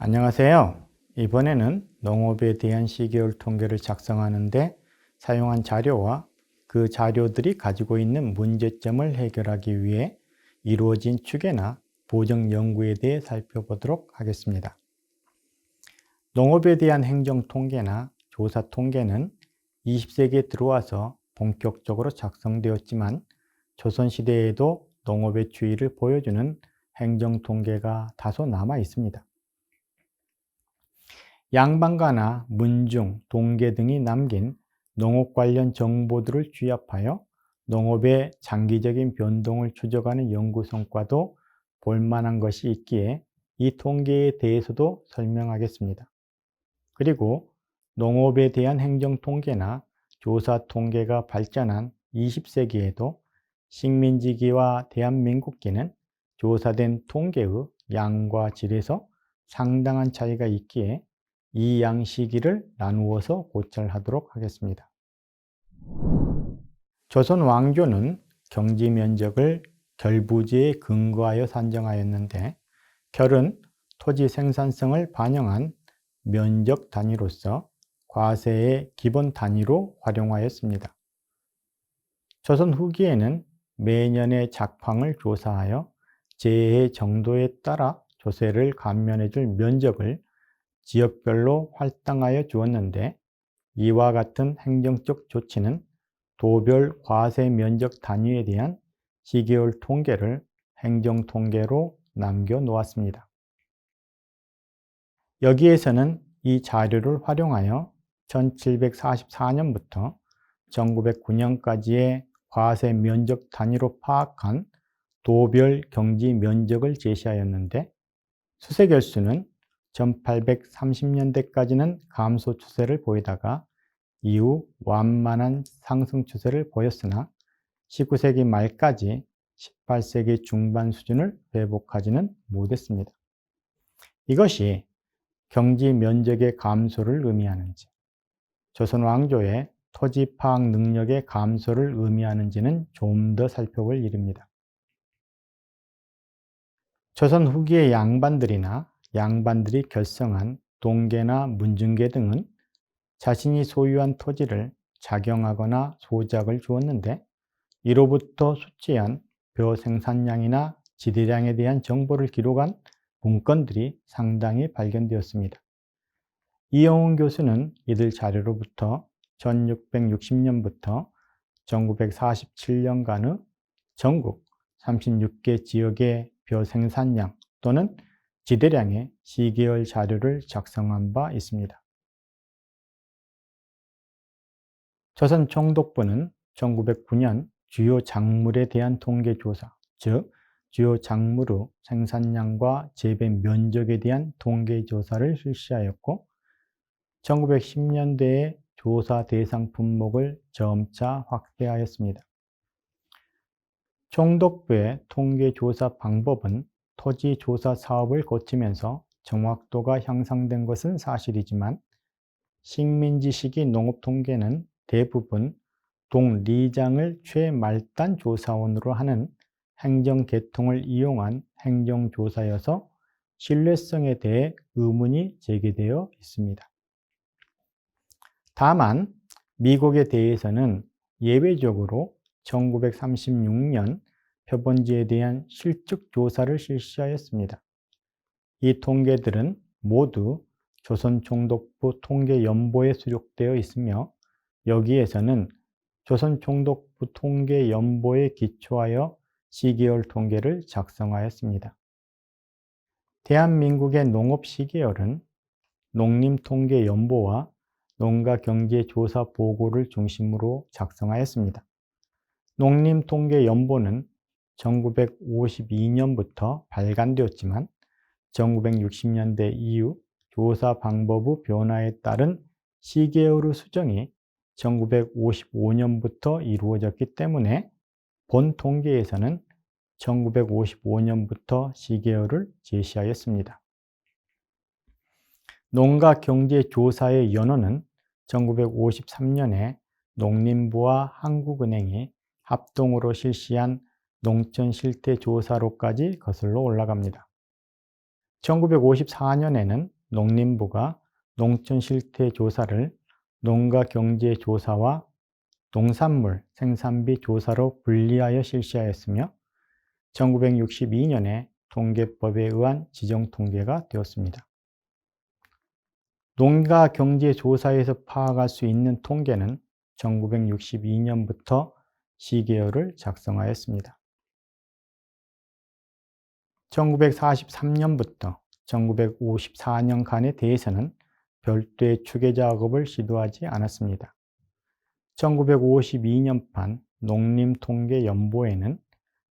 안녕하세요. 이번에는 농업에 대한 시계열 통계를 작성하는 데 사용한 자료와 그 자료들이 가지고 있는 문제점을 해결하기 위해 이루어진 추계나 보정 연구에 대해 살펴보도록 하겠습니다. 농업에 대한 행정 통계나 조사 통계는 20세기에 들어와서 본격적으로 작성되었지만 조선시대에도 농업의 추이를 보여주는 행정 통계가 다소 남아 있습니다. 양반가나 문중, 동계 등이 남긴 농업 관련 정보들을 취합하여 농업의 장기적인 변동을 추적하는 연구 성과도 볼만한 것이 있기에 이 통계에 대해서도 설명하겠습니다. 그리고 농업에 대한 행정 통계나 조사 통계가 발전한 20세기에도 식민지기와 대한민국기는 조사된 통계의 양과 질에서 상당한 차이가 있기에 이 양 시기를 나누어서 고찰하도록 하겠습니다. 조선 왕조는 경지 면적을 결부지에 근거하여 산정하였는데 결은 토지 생산성을 반영한 면적 단위로서 과세의 기본 단위로 활용하였습니다. 조선 후기에는 매년의 작황을 조사하여 재해 정도에 따라 조세를 감면해 줄 면적을 지역별로 할당하여 주었는데 이와 같은 행정적 조치는 도별 과세 면적 단위에 대한 시계열 통계를 행정통계로 남겨놓았습니다. 여기에서는 이 자료를 활용하여 1744년부터 1909년까지의 과세 면적 단위로 파악한 도별 경지 면적을 제시하였는데 수세결수는 1830년대까지는 감소 추세를 보이다가 이후 완만한 상승 추세를 보였으나 19세기 말까지 18세기 중반 수준을 회복하지는 못했습니다. 이것이 경지 면적의 감소를 의미하는지, 조선 왕조의 토지 파악 능력의 감소를 의미하는지는 좀 더 살펴볼 일입니다. 조선 후기의 양반들이 결성한 동계나 문중계 등은 자신이 소유한 토지를 작용하거나 소작을 주었는데 이로부터 수치한 벼 생산량이나 지대량에 대한 정보를 기록한 문건들이 상당히 발견되었습니다. 이영훈 교수는 이들 자료로부터 1660년부터 1947년간의 전국 36개 지역의 벼 생산량 또는 지대량의 시계열 자료를 작성한 바 있습니다. 조선 총독부는 1909년 주요 작물에 대한 통계조사, 즉 주요 작물의 생산량과 재배 면적에 대한 통계조사를 실시하였고 1910년대에 조사 대상 품목을 점차 확대하였습니다. 총독부의 통계조사 방법은 토지조사 사업을 거치면서 정확도가 향상된 것은 사실이지만 식민지 시기 농업통계는 대부분 동리장을 최말단 조사원으로 하는 행정계통을 이용한 행정조사여서 신뢰성에 대해 의문이 제기되어 있습니다. 다만 미국에 대해서는 예외적으로 1936년 표본지에 대한 실측 조사를 실시하였습니다. 이 통계들은 모두 조선총독부 통계연보에 수록되어 있으며 여기에서는 조선총독부 통계연보에 기초하여 시계열 통계를 작성하였습니다. 대한민국의 농업 시계열은 농림통계연보와 농가경제조사보고를 중심으로 작성하였습니다. 농림통계연보는 1952년부터 발간되었지만 1960년대 이후 조사 방법의 변화에 따른 시계열의 수정이 1955년부터 이루어졌기 때문에 본 통계에서는 1955년부터 시계열을 제시하였습니다. 농가경제조사의 연호는 1953년에 농림부와 한국은행이 합동으로 실시한 농촌실태조사로까지 거슬러 올라갑니다. 1954년에는 농림부가 농촌실태조사를 농가경제조사와 농산물 생산비 조사로 분리하여 실시하였으며 1962년에 통계법에 의한 지정통계가 되었습니다. 농가경제조사에서 파악할 수 있는 통계는 1962년부터 시계열을 작성하였습니다. 1943년부터 1954년간에 대해서는 별도의 추계 작업을 시도하지 않았습니다. 1952년판 농림통계연보에는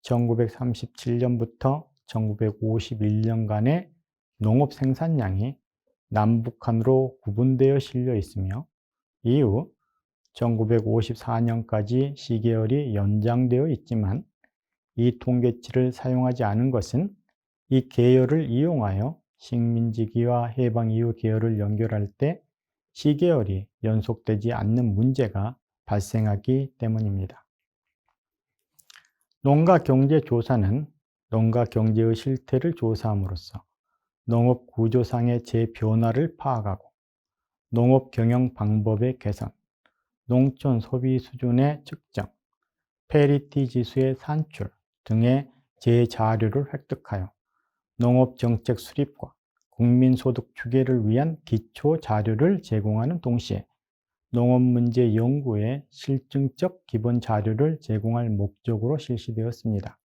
1937년부터 1951년간의 농업 생산량이 남북한으로 구분되어 실려 있으며 이후 1954년까지 시계열이 연장되어 있지만 이 통계치를 사용하지 않은 것은 이 계열을 이용하여 식민지기와 해방 이후 계열을 연결할 때 시계열이 연속되지 않는 문제가 발생하기 때문입니다. 농가경제조사는 농가경제의 실태를 조사함으로써 농업구조상의 재변화를 파악하고 농업경영 방법의 개선, 농촌 소비 수준의 측정, 페리티 지수의 산출 등의 재자료를 획득하여 농업정책 수립과 국민소득 추계를 위한 기초 자료를 제공하는 동시에 농업문제 연구에 실증적 기본 자료를 제공할 목적으로 실시되었습니다.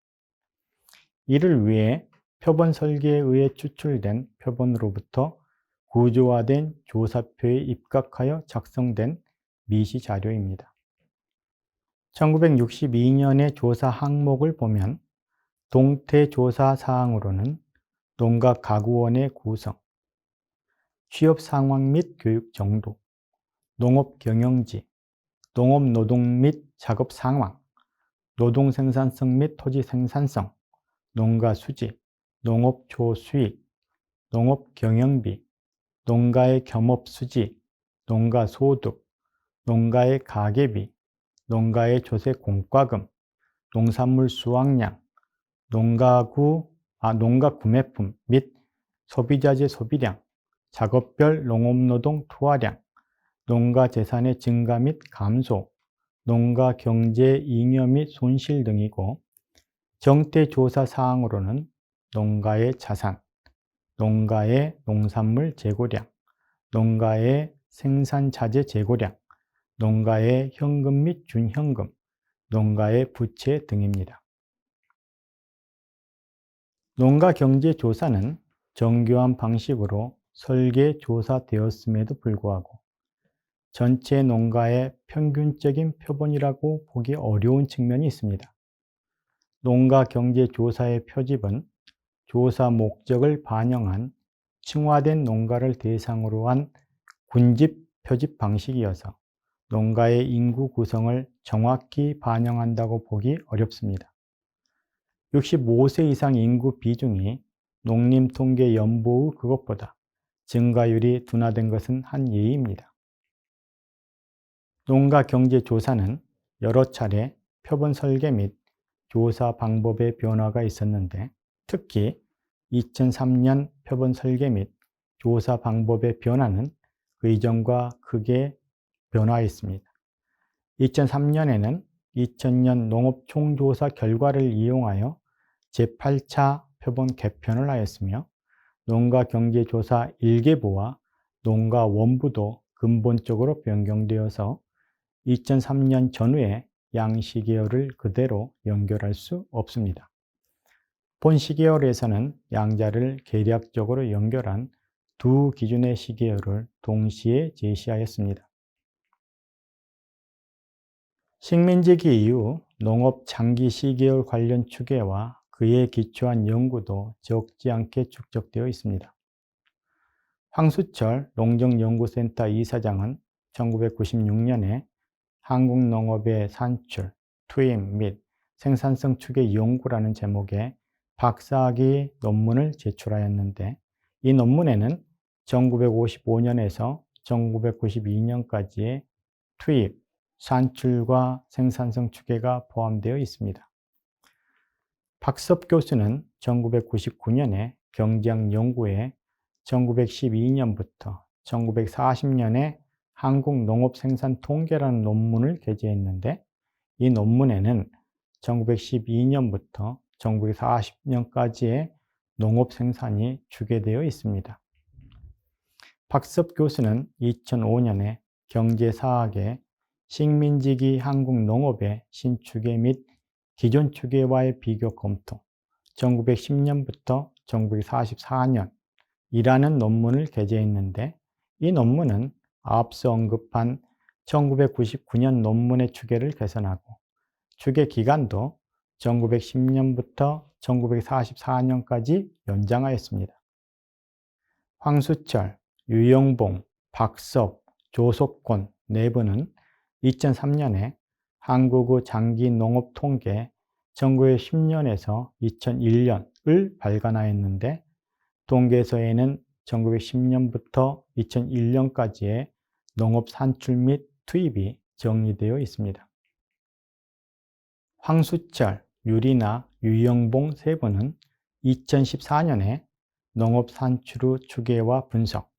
이를 위해 표본 설계에 의해 추출된 표본으로부터 구조화된 조사표에 입각하여 작성된 미시 자료입니다. 1962년의 조사 항목을 보면 동태 조사 사항으로는 농가 가구원의 구성, 취업 상황 및 교육 정도, 농업 경영지, 농업 노동 및 작업 상황, 노동 생산성 및 토지 생산성, 농가 수지, 농업 초수익, 농업 경영비, 농가의 겸업 수지, 농가 소득, 농가의 가계비, 농가의 조세 공과금, 농산물 수확량, 농가 구매품 및 소비자재 소비량, 작업별 농업노동 투하량, 농가 재산의 증가 및 감소, 농가 경제 잉여 및 손실 등이고 정태조사 사항으로는 농가의 자산, 농가의 농산물 재고량, 농가의 생산자재 재고량, 농가의 현금 및 준현금, 농가의 부채 등입니다. 농가경제조사는 정교한 방식으로 설계조사되었음에도 불구하고 전체 농가의 평균적인 표본이라고 보기 어려운 측면이 있습니다. 농가경제조사의 표집은 조사 목적을 반영한 층화된 농가를 대상으로 한 군집 표집 방식이어서 농가의 인구 구성을 정확히 반영한다고 보기 어렵습니다. 65세 이상 인구 비중이 농림통계연보의 그것보다 증가율이 둔화된 것은 한 예입니다. 농가경제조사는 여러 차례 표본 설계 및 조사 방법의 변화가 있었는데 특히 2003년 표본 설계 및 조사 방법의 변화는 그 이전과 크게 변화했습니다. 2003년에는 2000년 농업총조사 결과를 이용하여 제8차 표본 개편을 하였으며 농가경제조사 1계보와 농가원부도 근본적으로 변경되어서 2003년 전후에 양시계열을 그대로 연결할 수 없습니다. 본 시계열에서는 양자를 계략적으로 연결한 두 기준의 시계열을 동시에 제시하였습니다. 식민지기 이후 농업 장기 시계열 관련 추계와 그에 기초한 연구도 적지 않게 축적되어 있습니다. 황수철 농정연구센터 이사장은 1996년에 한국농업의 산출, 투입 및 생산성 추계 연구라는 제목의 박사학위 논문을 제출하였는데 이 논문에는 1955년에서 1992년까지의 투입, 산출과 생산성 추계가 포함되어 있습니다. 박섭 교수는 1999년에 경제학 연구에 1912년부터 1940년에 한국농업생산통계라는 논문을 게재했는데, 이 논문에는 1912년부터 1940년까지의 농업생산이 추계되어 있습니다. 박섭 교수는 2005년에 경제사학의 식민지기 한국농업의 신추계 및 기존 추계와의 비교 검토 1910년부터 1944년이라는 논문을 게재했는데, 이 논문은 앞서 언급한 1999년 논문의 추계를 개선하고 추계 기간도 1910년부터 1944년까지 연장하였습니다. 황수철, 유영봉, 박섭, 조석권 네 분은 2003년에 한국의 장기농업통계 1910년에서 2001년을 발간하였는데, 통계서에는 1910년부터 2001년까지의 농업 산출 및 투입이 정리되어 있습니다. 황수철, 유리나 유영봉 세 분은 2014년에 농업 산출의 추계와 분석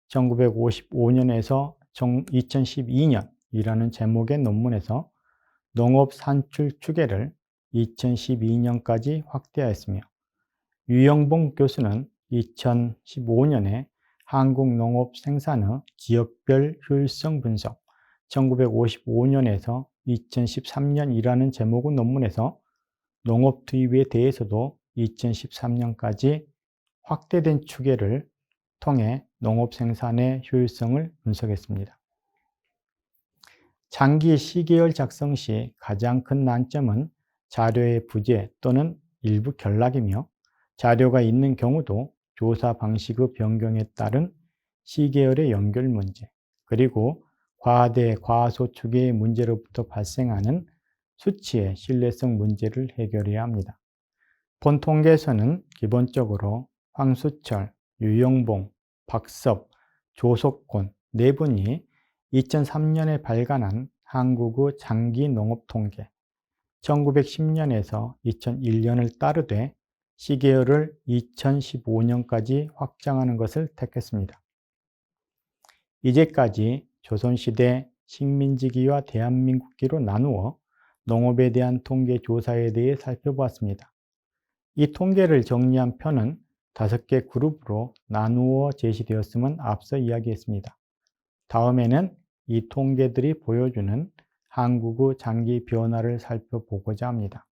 1955년에서 2012년이라는 제목의 논문에서 농업 산출 추계를 2012년까지 확대하였으며, 유영봉 교수는 2015년에 한국농업 생산의 지역별 효율성 분석 1955년에서 2013년이라는 제목의 논문에서 농업 투입에 대해서도 2013년까지 확대된 추계를 통해 농업 생산의 효율성을 분석했습니다. 장기 시계열 작성 시 가장 큰 난점은 자료의 부재 또는 일부 결락이며, 자료가 있는 경우도 조사 방식의 변경에 따른 시계열의 연결 문제, 그리고 과대, 과소 추계의 문제로부터 발생하는 수치의 신뢰성 문제를 해결해야 합니다. 본 통계에서는 기본적으로 황수철, 유영봉, 박섭, 조석권 네 분이 2003년에 발간한 한국의 장기 농업 통계 1910년에서 2001년을 따르되 시계열을 2015년까지 확장하는 것을 택했습니다. 이제까지 조선시대 식민지기와 대한민국기로 나누어 농업에 대한 통계 조사에 대해 살펴보았습니다. 이 통계를 정리한 표는 5개 그룹으로 나누어 제시되었음은 앞서 이야기했습니다. 다음에는 이 통계들이 보여주는 한국의 장기 변화를 살펴보고자 합니다.